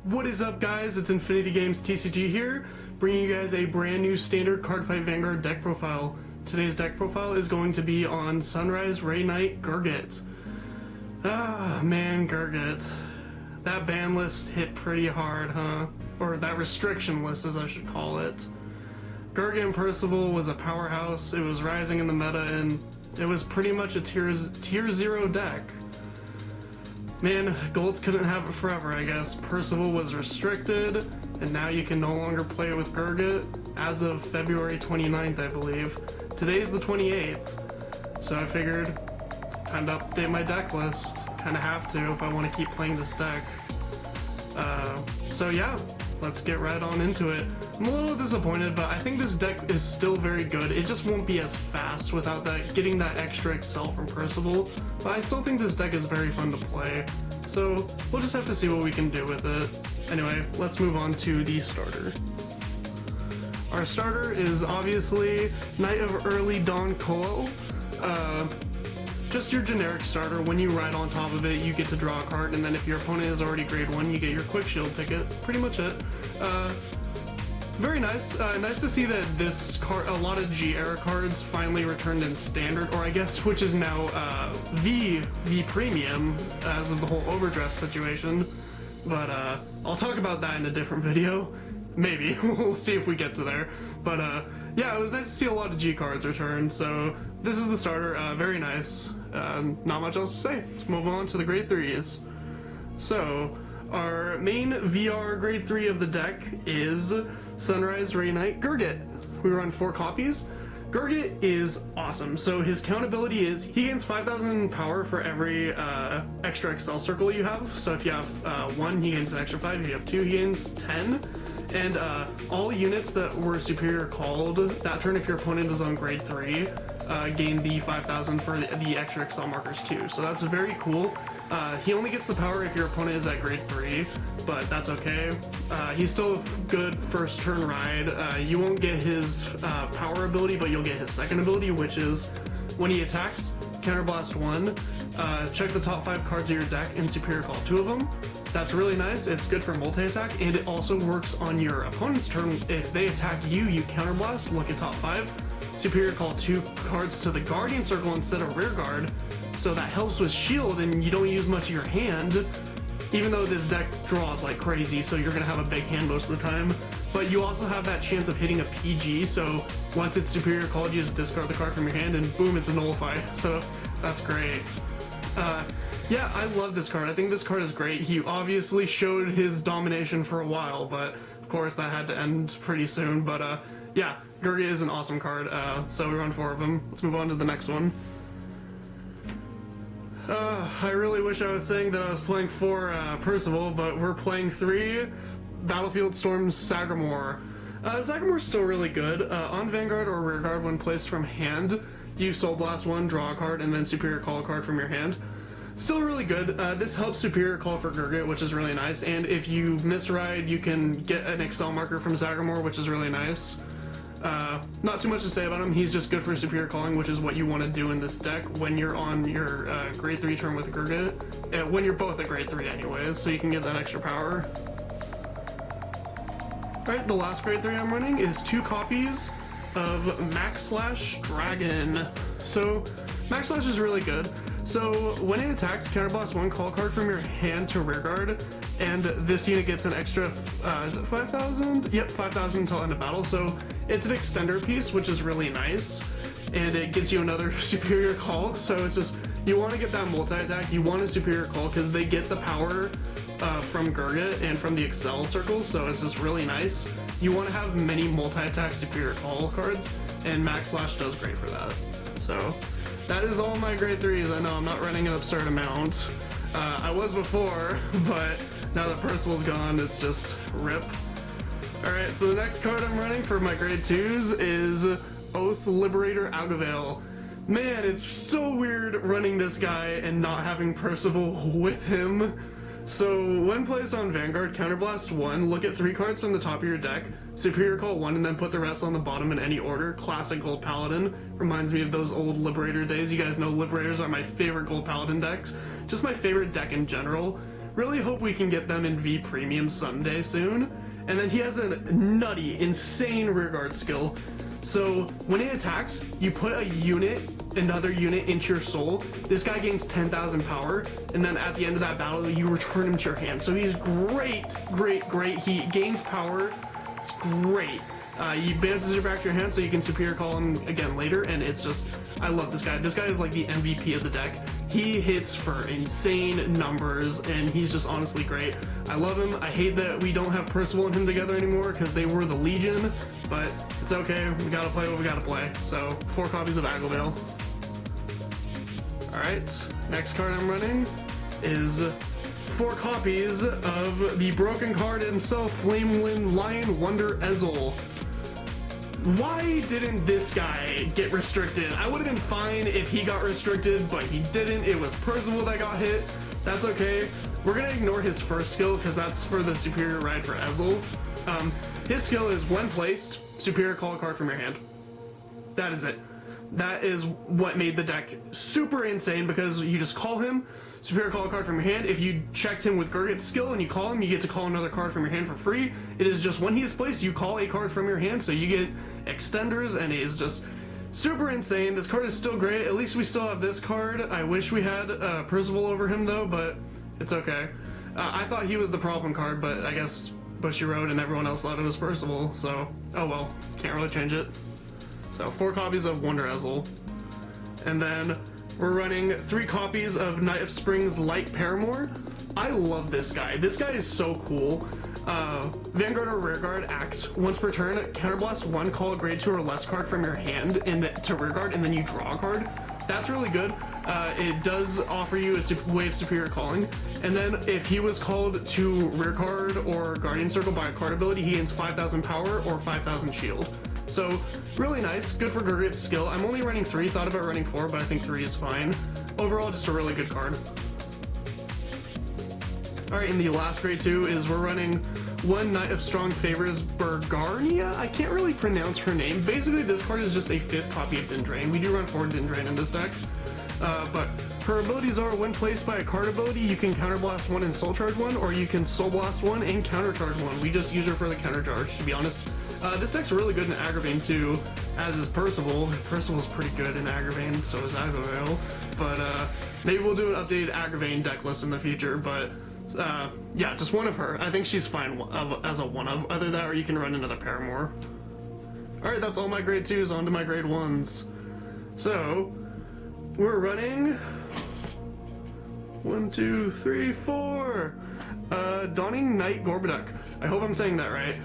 What is up, guys? It's Infinity Games TCG here, bringing you guys a brand new standard Cardfight Vanguard deck profile. Today's deck profile is going to be on Sunrise Ray Knight Gurguit. Ah, man, Gurguit. That ban list hit pretty hard, huh? Or that restriction list, as I should call it. Gurguit and Percival was a powerhouse, it was rising in the meta, and it was pretty much a tier 0 deck. Man, Golds couldn't have it forever, I guess. Percival was restricted, and now you can no longer play it with Gurguit as of February 29th, I believe. Today's the 28th, so I figured time to update my deck list. Kinda have to if I want to keep playing this deck. So yeah, let's get right on into it. I'm a little disappointed, but I think this deck is still very good. It just won't be as fast without getting that extra excel from Percival, but I still think this deck is very fun to play. So we'll just have to see what we can do with it. Anyway, let's move on to the starter. Our starter is obviously Knight of Early Dawn Coil. Just your generic starter. When you ride on top of it, you get to draw a card, and then if your opponent is already grade 1, you get your quick shield ticket. Pretty much it. Very nice. Nice to see that this card, a lot of G-era cards finally returned in standard, or I guess which is now V Premium as of the whole overdress situation. But I'll talk about that in a different video. Maybe. We'll see if we get to there. But yeah, it was nice to see a lot of G cards return, so this is the starter. Very nice. Not much else to say. Let's move on to the grade 3s. So, our main VR grade 3 of the deck is Sunrise Ray Knight Gurguit. We run 4 copies. Gurguit is awesome. So his count ability is he gains 5,000 power for every extra Excel circle you have. So if you have 1, he gains an extra 5. If you have 2, he gains 10. And all units that were superior called that turn, if your opponent is on grade 3, gain the 5,000 for the extra Excel markers too. So that's very cool. He only gets the power if your opponent is at grade 3, but that's okay. He's still good first turn ride. You won't get his power ability, but you'll get his second ability, which is when he attacks, Counterblast 1, check the top 5 cards of your deck and superior call 2 of them. That's really nice. It's good for multi-attack, and it also works on your opponent's turn. If they attack you, you counterblast, look at top 5, superior call 2 cards to the Guardian Circle instead of rear guard, so that helps with shield and you don't use much of your hand, even though this deck draws like crazy, so you're gonna have a big hand most of the time. But you also have that chance of hitting a PG, so once it's superior called, you just discard the card from your hand and boom, it's a nullify, so that's great. Yeah, I love this card. I think this card is great. He obviously showed his domination for a while, but of course that had to end pretty soon. But yeah, Gurguit is an awesome card, so we run 4 of them. Let's move on to the next one. I really wish I was saying that I was playing 4 Percival, but we're playing 3 Battlefield Storm's Sagamore. Sagamore's still really good. On Vanguard or Rearguard when placed from hand, you Soul Blast 1, draw a card, and then superior call a card from your hand. Still really good. This helps superior call for Gurguit, which is really nice, and if you misride, you can get an Excel marker from Sagamore, which is really nice. Not too much to say about him. He's just good for superior calling, which is what you want to do in this deck when you're on your grade 3 turn with Gurguit, when you're both at grade 3 anyways, so you can get that extra power. Alright, the last grade 3 I'm running is 2 copies of Max Slash Dragon. So Max Slash is really good. So when it attacks, counterblast 1, call card from your hand to rearguard, and this unit gets an extra, is it 5,000? Yep, 5,000 until end of battle. So it's an extender piece, which is really nice, and it gives you another superior call. So it's just, you want to get that multi-attack, you want a superior call, because they get the power from Gurguit and from the Excel circles, so it's just really nice. You want to have many multi-attack superior call cards, and Max Slash does great for that. So that is all my grade 3s. I know I'm not running an absurd amount. I was before, but now that Percival's gone, it's just rip. Alright, so the next card I'm running for my grade 2s is Oath Liberator Agavale. Man, it's so weird running this guy and not having Percival with him. So when placed on Vanguard, Counterblast 1, look at 3 cards from the top of your deck, superior call 1, and then put the rest on the bottom in any order. Classic Gold Paladin. Reminds me of those old Liberator days. You guys know Liberators are my favorite Gold Paladin decks. Just my favorite deck in general. Really hope we can get them in V Premium someday soon. And then he has a nutty, insane rearguard skill. So when he attacks, you put another unit into your soul. This guy gains 10,000 power, and then at the end of that battle, you return him to your hand. So he's great. He gains power. It's great. He bounces it back to your hand so you can superior call him again later, and it's just, I love this guy. This guy is like the MVP of the deck. He hits for insane numbers, and he's just honestly great. I love him. I hate that we don't have Percival and him together anymore because they were the Legion, but it's okay. We gotta play what we gotta play. So 4 copies of Aglavale. Alright, next card I'm running is 4 copies of the broken card himself, Flamewind Lion Wonder Ezel. Why didn't this guy get restricted? I would have been fine if he got restricted, but he didn't. It was Percival that got hit. That's okay. We're gonna ignore his first skill because that's for the superior ride for Ezel. His skill is when placed, superior call a card from your hand. That is it. That is what made the deck super insane because you just call him, superior call a card from your hand. If you checked him with Gurgit's skill and you call him, you get to call another card from your hand for free. It is just when he's placed, you call a card from your hand, so you get extenders, and it is just super insane. This card is still great. At least we still have this card. I wish we had Percival over him though, but it's okay. I thought he was the problem card, but I guess Bushy Road and everyone else thought it was Percival, so oh well, can't really change it. So 4 copies of Wonder Ezel. And then we're running 3 copies of Knight of Spring's Light Paramore. I love this guy. This guy is so cool. Vanguard or Rearguard act. Once per turn, counterblast 1, call a grade 2 or less card from your hand to Rearguard, and then you draw a card. That's really good. It does offer you a way of superior calling. And then if he was called to Rearguard or Guardian Circle by a card ability, he gains 5,000 power or 5,000 shield. So really nice, good for Gurgit's skill. I'm only running 3, thought about running 4, but I think 3 is fine. Overall, just a really good card. Alright, and the last grade 2 is we're running 1 Knight of Strong Favors Bergarnia. I can't really pronounce her name. Basically, this card is just a 5th copy of Dendrine. We do run 4 Dendrine in this deck. But her abilities are, when placed by a card ability, you can counterblast 1 and soul charge 1, or you can soul blast 1 and countercharge 1. We just use her for the countercharge, to be honest. This deck's really good in Aggravain too, as is Percival. Percival's pretty good in Aggravain, so is Aglavale. But maybe we'll do an updated Aggravain deck list in the future, but yeah, just one of her. I think she's fine as a one of. Either that or you can run another Paramore. Alright, that's all my grade 2s, on to my grade 1s. So, we're running 1, 2, 3, 4 Dawning Knight Gorbaduck. I hope I'm saying that right.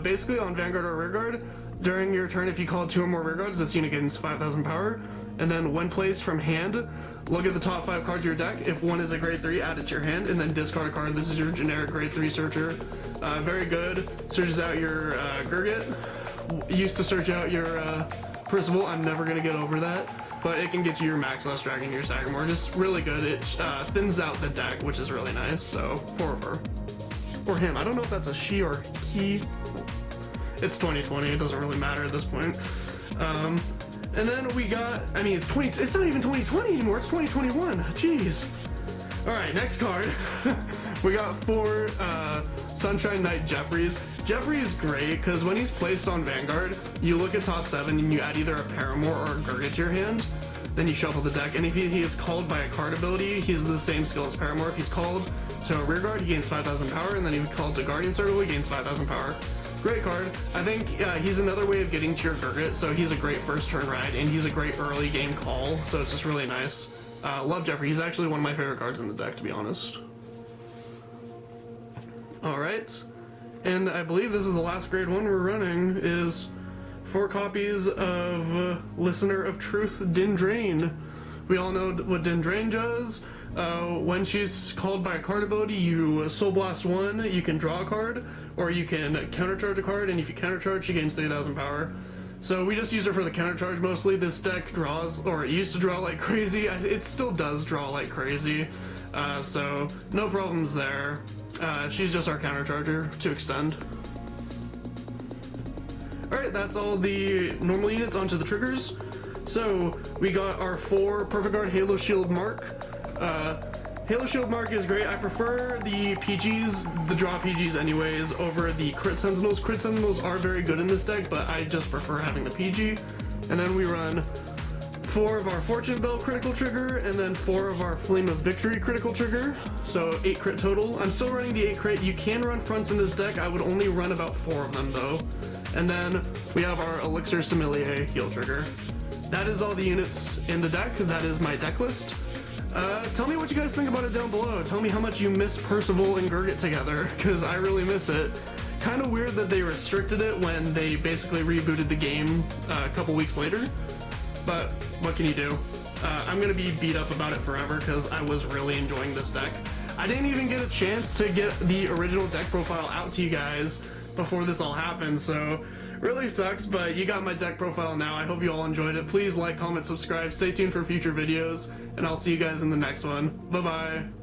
Basically on Vanguard or Rearguard, during your turn if you call 2 or more Rearguards, this unit gains 5,000 power. And then when placed from hand, look at the top 5 cards of your deck. If one is a grade 3, add it to your hand, and then discard a card. This is your generic grade 3 searcher. Very good. Searches out your Gurgit. Used to search out your Percival. I'm never going to get over that. But it can get you your Max Lost Dragon, your Sagamore. Just really good. It thins out the deck, which is really nice. So 4 of her. Or him. I don't know if that's a she or he. It's 2020. It doesn't really matter at this point. And then we got, I mean, it's not even 2020 anymore. It's 2021. Jeez. All right, next card. We got 4 Sunshine Knight Jeffries. Jeffrey is great because when he's placed on Vanguard, you look at top 7 and you add either a Paramore or a Gurgit to your hand. Then you shuffle the deck, and if he is called by a card ability, he's the same skill as Paramore. If he's called to a Rearguard, he gains 5,000 power, and then if he's called to Guardian Circle, he gains 5,000 power. Great card. I think he's another way of getting to your Gurgit, so he's a great first turn ride, and he's a great early game call, so it's just really nice. Love Jeffrey. He's actually one of my favorite cards in the deck, to be honest. Alright, and I believe this is the last grade 1 we're running, is 4 copies of Listener of Truth Dendrine. We all know what Dendrine does. When she's called by a card ability, you Soul Blast 1, you can draw a card, or you can countercharge a card, and if you countercharge, she gains 3,000 power. So we just use her for the countercharge mostly. This deck draws, or it used to draw like crazy. It still does draw like crazy, so no problems there. She's just our countercharger to extend. Alright, that's all the normal units. Onto the triggers. So we got our 4 Perfect Guard Halo Shield Mark. Halo Shield Mark is great. I prefer the PGs, the draw PGs anyways, over the Crit Sentinels. Crit Sentinels are very good in this deck, but I just prefer having the PG. And then we run 4 of our Fortune Bell critical trigger, and then 4 of our Flame of Victory critical trigger, so 8 crit total. I'm still running the 8 crit. You can run fronts in this deck. I would only run about 4 of them though. And then we have our Elixir Sommelier heal trigger. That is all the units in the deck. That is my deck list. Tell me what you guys think about it down below. Tell me how much you miss Percival and Gurguit together, because I really miss it. Kind of weird that they restricted it when they basically rebooted the game a couple weeks later, but what can you do? I'm gonna be beat up about it forever because I was really enjoying this deck. I didn't even get a chance to get the original deck profile out to you guys before this all happened, so really sucks, but you got my deck profile now. I hope you all enjoyed it. Please like, comment, subscribe, stay tuned for future videos, and I'll see you guys in the next one. Bye-bye.